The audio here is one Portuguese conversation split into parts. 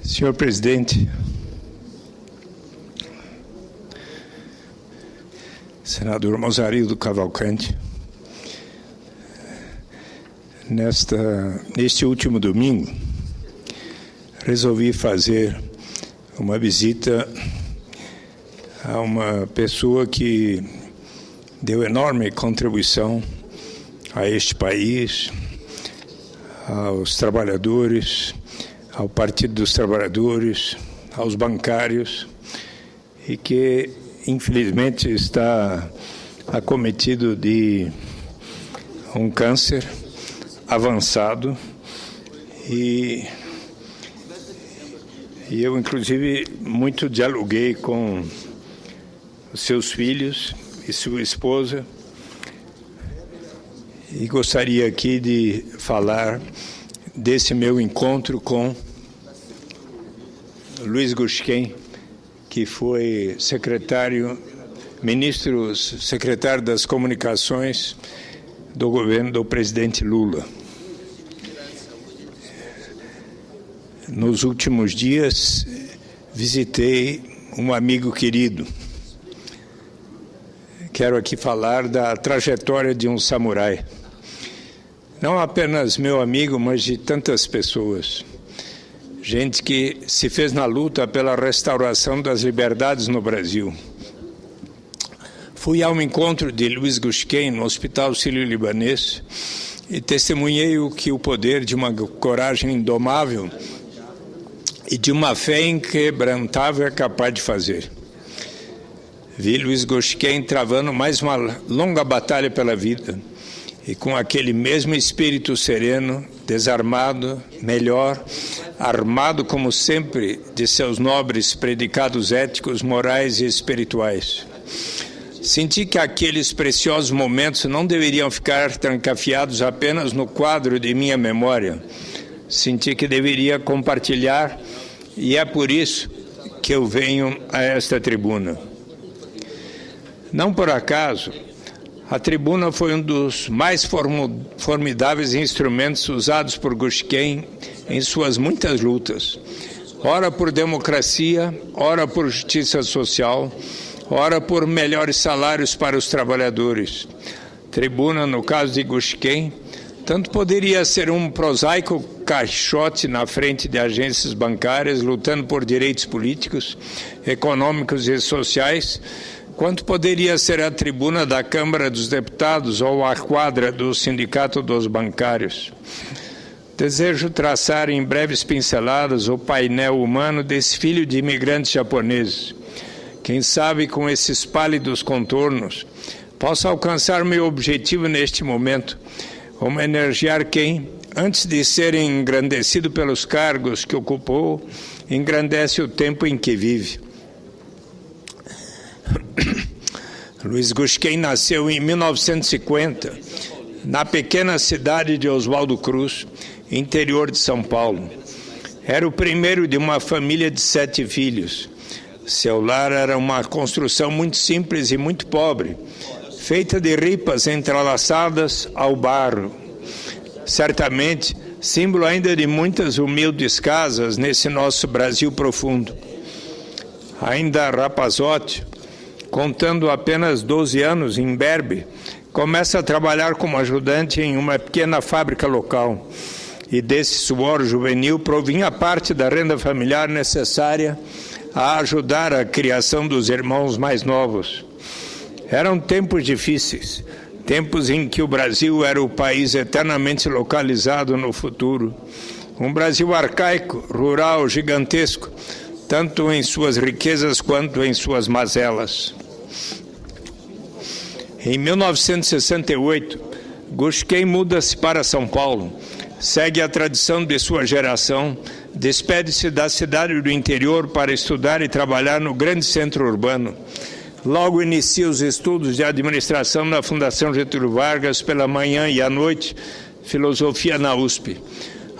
Senhor presidente, senador Mozarildo Cavalcante, neste último domingo, resolvi fazer uma visita a uma pessoa que deu enorme contribuição a este país, aos trabalhadores, ao Partido dos Trabalhadores, aos bancários, e que, infelizmente, está acometido de um câncer avançado e eu, inclusive, muito dialoguei com os seus filhos e sua esposa e gostaria aqui de falar desse meu encontro com Luiz Gusquem, que foi secretário das Comunicações do governo do presidente Lula. Nos últimos dias, visitei um amigo querido. Quero aqui falar da trajetória de um samurai. Não apenas meu amigo, mas de tantas pessoas. Gente que se fez na luta pela restauração das liberdades no Brasil. Fui ao encontro de Luiz Gusquem no Hospital Sírio-Libanês e testemunhei o que o poder de uma coragem indomável e de uma fé inquebrantável é capaz de fazer. Vi Luiz Gusquem travando mais uma longa batalha pela vida e com aquele mesmo espírito sereno, desarmado, melhor, armado como sempre de seus nobres predicados éticos, morais e espirituais. Senti que aqueles preciosos momentos não deveriam ficar trancafiados apenas no quadro de minha memória. Senti que deveria compartilhar e é por isso que eu venho a esta tribuna. Não por acaso, a tribuna foi um dos mais formidáveis instrumentos usados por Gusquem em suas muitas lutas, ora por democracia, ora por justiça social, ora por melhores salários para os trabalhadores. Tribuna, no caso de Gusquem, tanto poderia ser um prosaico caixote na frente de agências bancárias, lutando por direitos políticos, econômicos e sociais, quanto poderia ser a tribuna da Câmara dos Deputados ou a quadra do Sindicato dos Bancários. Desejo traçar em breves pinceladas o painel humano desse filho de imigrantes japoneses. Quem sabe, com esses pálidos contornos, posso alcançar meu objetivo neste momento, homenagear quem, antes de ser engrandecido pelos cargos que ocupou, engrandece o tempo em que vive. Luiz Gusquem nasceu em 1950, na pequena cidade de Oswaldo Cruz, interior de São Paulo. Era o primeiro de uma família de 7 filhos. Seu lar era uma construção muito simples e muito pobre, feita de ripas entrelaçadas ao barro. Certamente, símbolo ainda de muitas humildes casas nesse nosso Brasil profundo. Ainda rapazote, contando apenas 12 anos em Imberbe, começa a trabalhar como ajudante em uma pequena fábrica local. E desse suor juvenil provinha parte da renda familiar necessária a ajudar a criação dos irmãos mais novos. Eram tempos difíceis, tempos em que o Brasil era o país eternamente localizado no futuro. Um Brasil arcaico, rural, gigantesco, tanto em suas riquezas quanto em suas mazelas. Em 1968, Gusquem muda-se para São Paulo, segue a tradição de sua geração, despede-se da cidade do interior para estudar e trabalhar no grande centro urbano. Logo inicia os estudos de administração na Fundação Getúlio Vargas, pela manhã e à noite, filosofia na USP.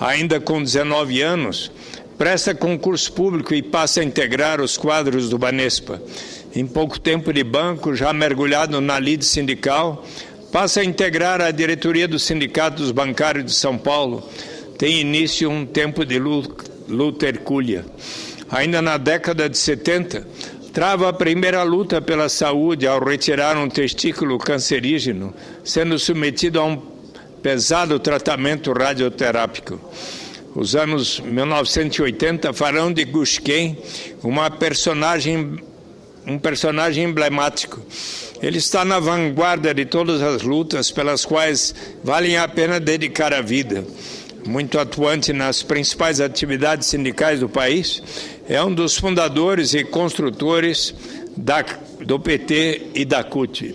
Ainda com 19 anos, presta concurso público e passa a integrar os quadros do Banespa. Em pouco tempo de banco, já mergulhado na lide sindical, passa a integrar a diretoria do Sindicato dos Bancários de São Paulo. Tem início um tempo de luta hercúlea. Ainda na década de 70, trava a primeira luta pela saúde ao retirar um testículo cancerígeno, sendo submetido a um pesado tratamento radioterápico. Os anos 1980 farão de Gushken um personagem emblemático. Ele está na vanguarda de todas as lutas pelas quais valem a pena dedicar a vida. Muito atuante nas principais atividades sindicais do país, é um dos fundadores e construtores do PT e da CUT.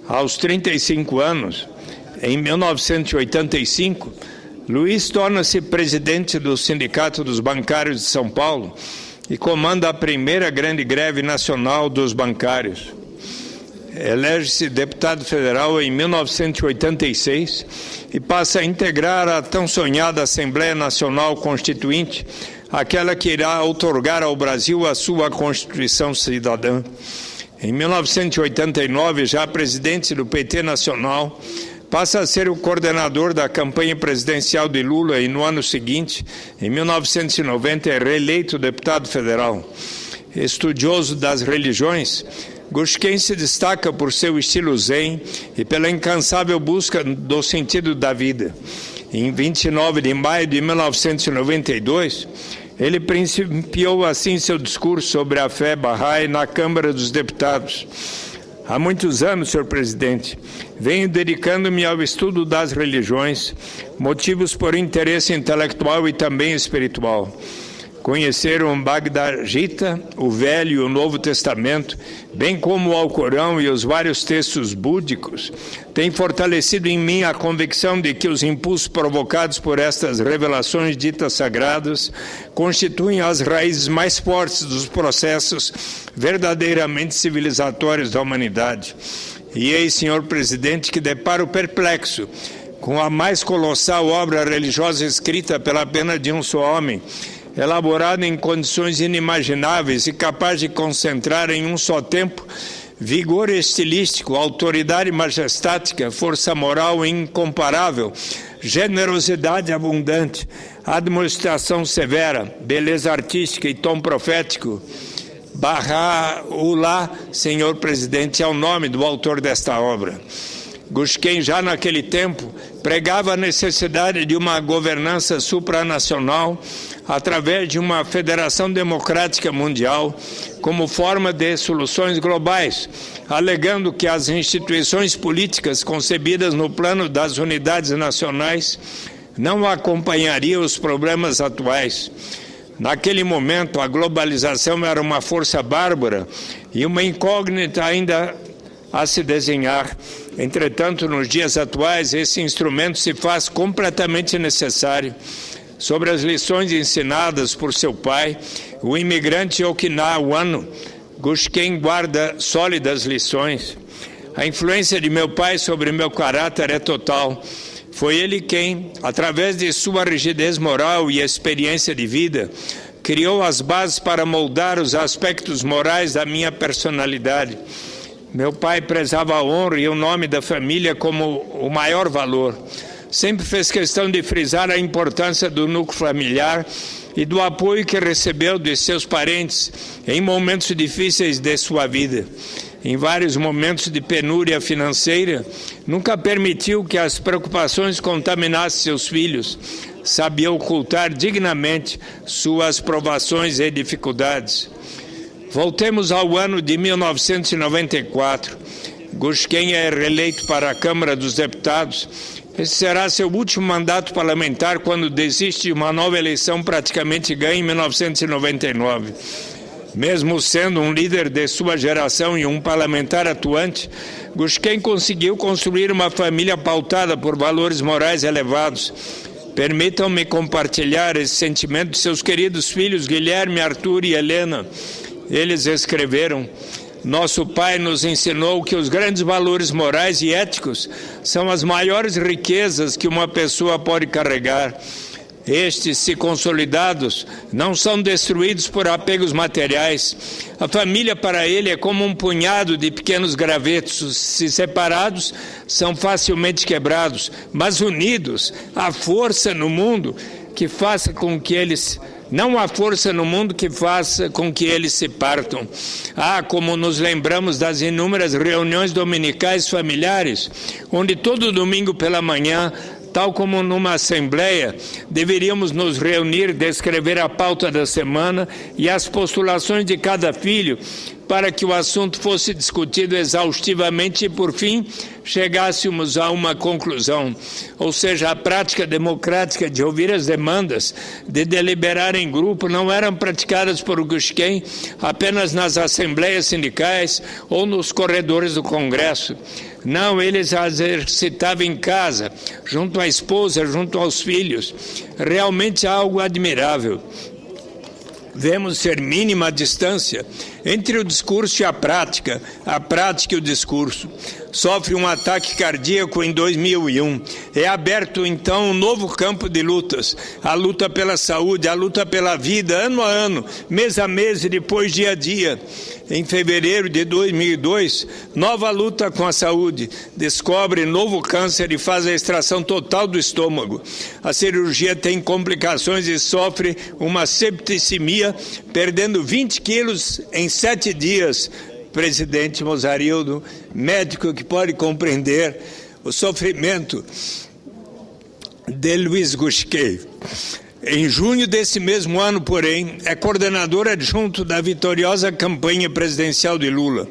Aos 35 anos, em 1985, Luiz torna-se presidente do Sindicato dos Bancários de São Paulo e comanda a primeira grande greve nacional dos bancários. Elege-se deputado federal em 1986 e passa a integrar a tão sonhada Assembleia Nacional Constituinte, aquela que irá outorgar ao Brasil a sua Constituição Cidadã. Em 1989, já presidente do PT Nacional, passa a ser o coordenador da campanha presidencial de Lula e no ano seguinte, em 1990, é reeleito deputado federal. Estudioso das religiões, Gushken se destaca por seu estilo zen e pela incansável busca do sentido da vida. Em 29 de maio de 1992, ele principiou assim seu discurso sobre a fé Bahá'í na Câmara dos Deputados. Há muitos anos, senhor presidente, venho dedicando-me ao estudo das religiões, motivos por interesse intelectual e também espiritual. Conhecer o Bhagavad Gita, o Velho e o Novo Testamento, bem como o Alcorão e os vários textos búdicos, tem fortalecido em mim a convicção de que os impulsos provocados por estas revelações ditas sagradas constituem as raízes mais fortes dos processos verdadeiramente civilizatórios da humanidade. E eis, senhor presidente, que deparo perplexo com a mais colossal obra religiosa escrita pela pena de um só homem, elaborada em condições inimagináveis e capaz de concentrar em um só tempo vigor estilístico, autoridade majestática, força moral incomparável, generosidade abundante, administração severa, beleza artística e tom profético. Baha'u'llah, senhor presidente, é o nome do autor desta obra. Gushken, já naquele tempo, pregava a necessidade de uma governança supranacional através de uma federação democrática mundial como forma de soluções globais, alegando que as instituições políticas concebidas no plano das unidades nacionais não acompanhariam os problemas atuais. Naquele momento, a globalização era uma força bárbara e uma incógnita ainda a se desenhar. Entretanto, nos dias atuais, esse instrumento se faz completamente necessário. Sobre as lições ensinadas por seu pai, o imigrante Okinawan, Gushken guarda sólidas lições. A influência de meu pai sobre meu caráter é total. Foi ele quem, através de sua rigidez moral e experiência de vida, criou as bases para moldar os aspectos morais da minha personalidade. Meu pai prezava a honra e o nome da família como o maior valor. Sempre fez questão de frisar a importância do núcleo familiar e do apoio que recebeu de seus parentes em momentos difíceis de sua vida. Em vários momentos de penúria financeira, nunca permitiu que as preocupações contaminassem seus filhos. Sabia ocultar dignamente suas provações e dificuldades. Voltemos ao ano de 1994. Gushken é reeleito para a Câmara dos Deputados. Esse será seu último mandato parlamentar quando desiste de uma nova eleição praticamente ganha em 1999. Mesmo sendo um líder de sua geração e um parlamentar atuante, Gushken conseguiu construir uma família pautada por valores morais elevados. Permitam-me compartilhar esse sentimento de seus queridos filhos Guilherme, Arthur e Helena. Eles escreveram: nosso pai nos ensinou que os grandes valores morais e éticos são as maiores riquezas que uma pessoa pode carregar. Estes, se consolidados, não são destruídos por apegos materiais. A família para ele é como um punhado de pequenos gravetos. Se separados, são facilmente quebrados, mas unidos, a força no mundo que faça com que eles... Não há força no mundo que faça com que eles se partam. Como nos lembramos das inúmeras reuniões dominicais familiares, onde todo domingo pela manhã, tal como numa assembleia, deveríamos nos reunir, descrever a pauta da semana e as postulações de cada filho, para que o assunto fosse discutido exaustivamente e, por fim, chegássemos a uma conclusão. Ou seja, a prática democrática de ouvir as demandas, de deliberar em grupo, não eram praticadas por Gushken apenas nas assembleias sindicais ou nos corredores do Congresso. Não, eles as exercitavam em casa, junto à esposa, junto aos filhos. Realmente algo admirável. Devemos ser mínima a distância entre o discurso e a prática e o discurso. Sofre um ataque cardíaco em 2001. É aberto, então, um novo campo de lutas. A luta pela saúde, a luta pela vida, ano a ano, mês a mês e depois dia a dia. Em fevereiro de 2002, nova luta com a saúde. Descobre novo câncer e faz a extração total do estômago. A cirurgia tem complicações e sofre uma septicemia, perdendo 20 quilos em 7 dias. Presidente Mozarildo, médico que pode compreender o sofrimento de Luiz Gushken. Em junho desse mesmo ano, porém, é coordenador adjunto da vitoriosa campanha presidencial de Lula.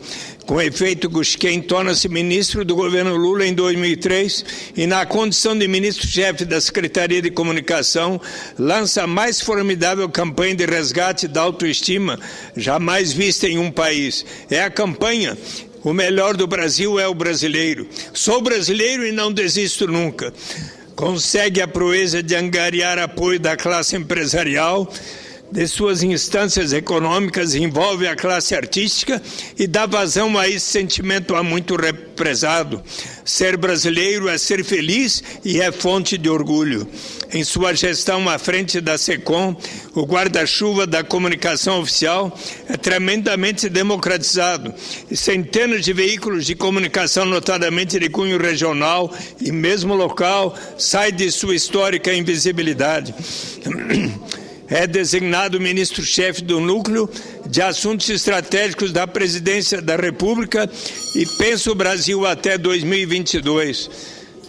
Com efeito, Gushken torna-se ministro do governo Lula em 2003 e, na condição de ministro-chefe da Secretaria de Comunicação, lança a mais formidável campanha de resgate da autoestima jamais vista em um país. É a campanha "O melhor do Brasil é o brasileiro. Sou brasileiro e não desisto nunca." Consegue a proeza de angariar apoio da classe empresarial, de suas instâncias econômicas, envolve a classe artística e dá vazão a esse sentimento há muito represado. Ser brasileiro é ser feliz e é fonte de orgulho. Em sua gestão à frente da SECOM, o guarda-chuva da comunicação oficial é tremendamente democratizado e centenas de veículos de comunicação, notadamente de cunho regional e mesmo local, saem de sua histórica invisibilidade. É designado ministro-chefe do Núcleo de Assuntos Estratégicos da Presidência da República e pensa o Brasil até 2022.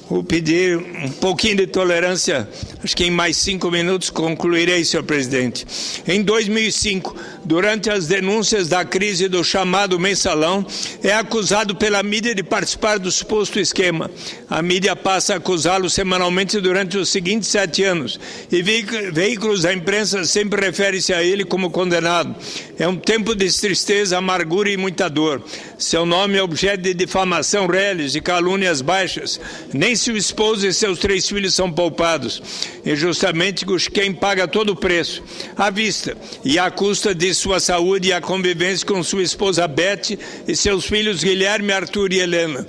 Vou pedir um pouquinho de tolerância, acho que em mais 5 minutos concluirei, senhor presidente. Em 2005, durante as denúncias da crise do chamado mensalão, é acusado pela mídia de participar do suposto esquema. A mídia passa a acusá-lo semanalmente durante os seguintes 7 anos, e veículos da imprensa sempre referem-se a ele como condenado. É um tempo de tristeza, amargura e muita dor. Seu nome é objeto de difamação, reles, de calúnias baixas. Nem seu esposo e seus 3 filhos são poupados. Injustamente, Gushken paga todo o preço, à vista, e à custa de sua saúde e a convivência com sua esposa Beth e seus filhos Guilherme, Arthur e Helena.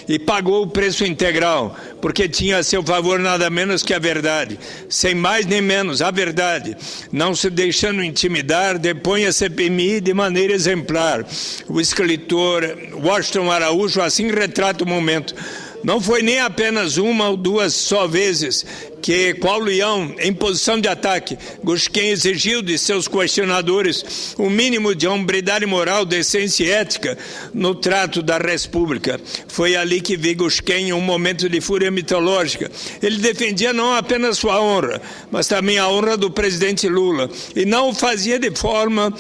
E pagou o preço integral, porque tinha a seu favor nada menos que a verdade. Sem mais nem menos, a verdade. Não se deixando intimidar, depõe a CPMI de maneira exemplar. O escritor Washington Araújo assim retrata o momento. Não foi nem apenas uma ou duas só vezes que, qual leão, em posição de ataque, Gushken exigiu de seus questionadores o mínimo de hombridade moral, decência e ética no trato da República. Foi ali que vi Gushken em um momento de fúria mitológica. Ele defendia não apenas sua honra, mas também a honra do presidente Lula, e não o fazia de forma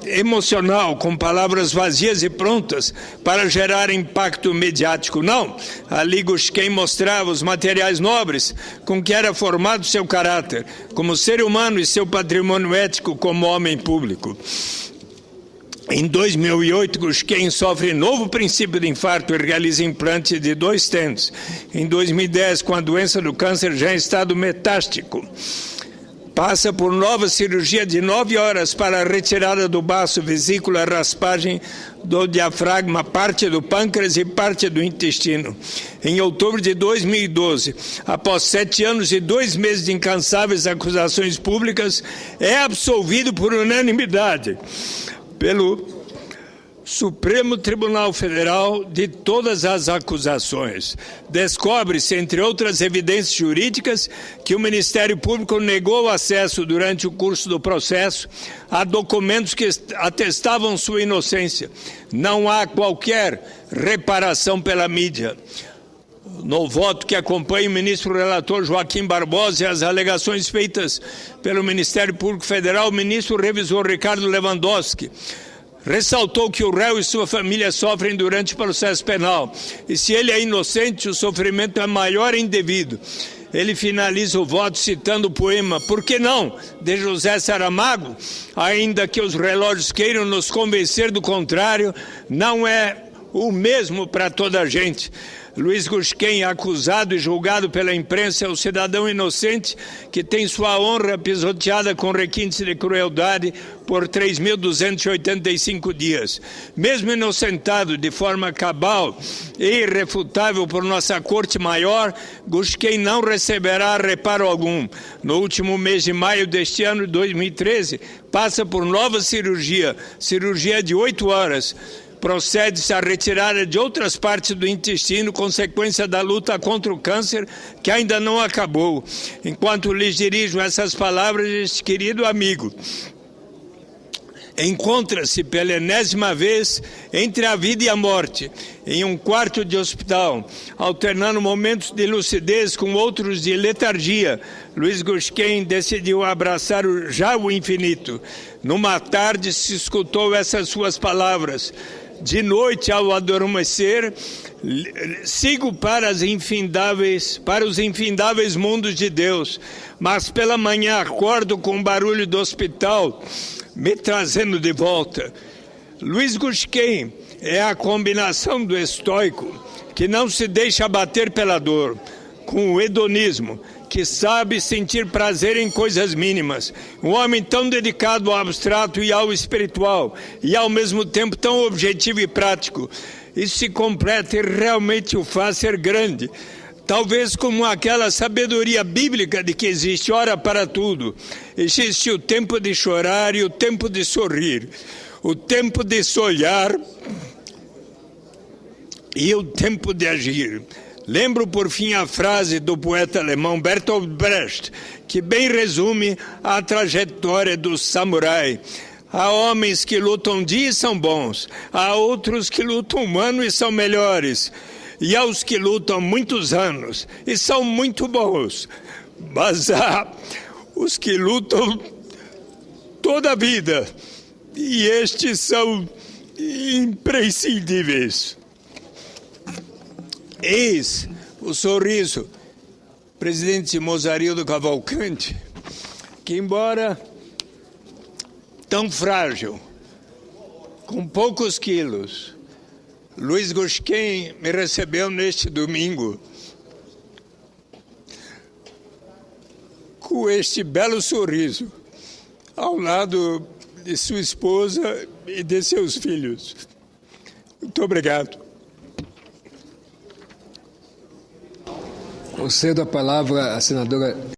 emocional, com palavras vazias e prontas para gerar impacto mediático. Não, ali Gushken mostrava os materiais nobres com que era formado seu caráter, como ser humano e seu patrimônio ético como homem público. Em 2008, Gushken sofre novo princípio de infarto e realiza implante de 2 stents. Em 2010, com a doença do câncer já em estado metástico, passa por nova cirurgia de 9 horas para a retirada do baço, vesícula, raspagem do diafragma, parte do pâncreas e parte do intestino. Em outubro de 2012, após 7 anos e 2 meses de incansáveis acusações públicas, é absolvido por unanimidade pelo Supremo Tribunal Federal de todas as acusações. Descobre-se, entre outras evidências jurídicas, que o Ministério Público negou acesso durante o curso do processo a documentos que atestavam sua inocência. Não há qualquer reparação pela mídia. No voto que acompanha o ministro relator Joaquim Barbosa e as alegações feitas pelo Ministério Público Federal, o ministro revisor Ricardo Lewandowski ressaltou que o réu e sua família sofrem durante o processo penal. E se ele é inocente, o sofrimento é maior e indevido. Ele finaliza o voto citando o poema "Por que não?", de José Saramago. Ainda que os relógios queiram nos convencer do contrário, não é o mesmo para toda a gente. Luiz Gusquem, acusado e julgado pela imprensa, é um cidadão inocente que tem sua honra pisoteada com requintes de crueldade por 3.285 dias. Mesmo inocentado de forma cabal e irrefutável por nossa Corte Maior, Gusquem não receberá reparo algum. No último mês de maio deste ano, 2013, passa por nova cirurgia de 8 horas. Procede-se à retirada de outras partes do intestino, consequência da luta contra o câncer, que ainda não acabou. Enquanto lhes dirijo essas palavras, este querido amigo encontra-se pela enésima vez entre a vida e a morte, em um quarto de hospital, alternando momentos de lucidez com outros de letargia. Luiz Gusquem decidiu abraçar já o infinito. Numa tarde se escutou essas suas palavras: "De noite, ao adormecer, sigo para os infindáveis mundos de Deus, mas pela manhã acordo com o barulho do hospital, me trazendo de volta." Luiz Gusquem é a combinação do estoico, que não se deixa abater pela dor, com o hedonismo, que sabe sentir prazer em coisas mínimas. Um homem tão dedicado ao abstrato e ao espiritual, e ao mesmo tempo tão objetivo e prático. Isso se completa e realmente o faz ser grande. Talvez como aquela sabedoria bíblica de que existe hora para tudo. Existe o tempo de chorar e o tempo de sorrir. O tempo de sonhar e o tempo de agir. Lembro, por fim, a frase do poeta alemão Bertolt Brecht, que bem resume a trajetória do samurai. Há homens que lutam dia e são bons, há outros que lutam um ano e são melhores, e há os que lutam muitos anos e são muito bons, mas há os que lutam toda a vida, e estes são imprescindíveis. Eis o sorriso, presidente Mozarildo Cavalcante, que, embora tão frágil, com poucos quilos, Luiz Gusquem me recebeu neste domingo com este belo sorriso, ao lado de sua esposa e de seus filhos. Muito obrigado. Concedo a palavra à senadora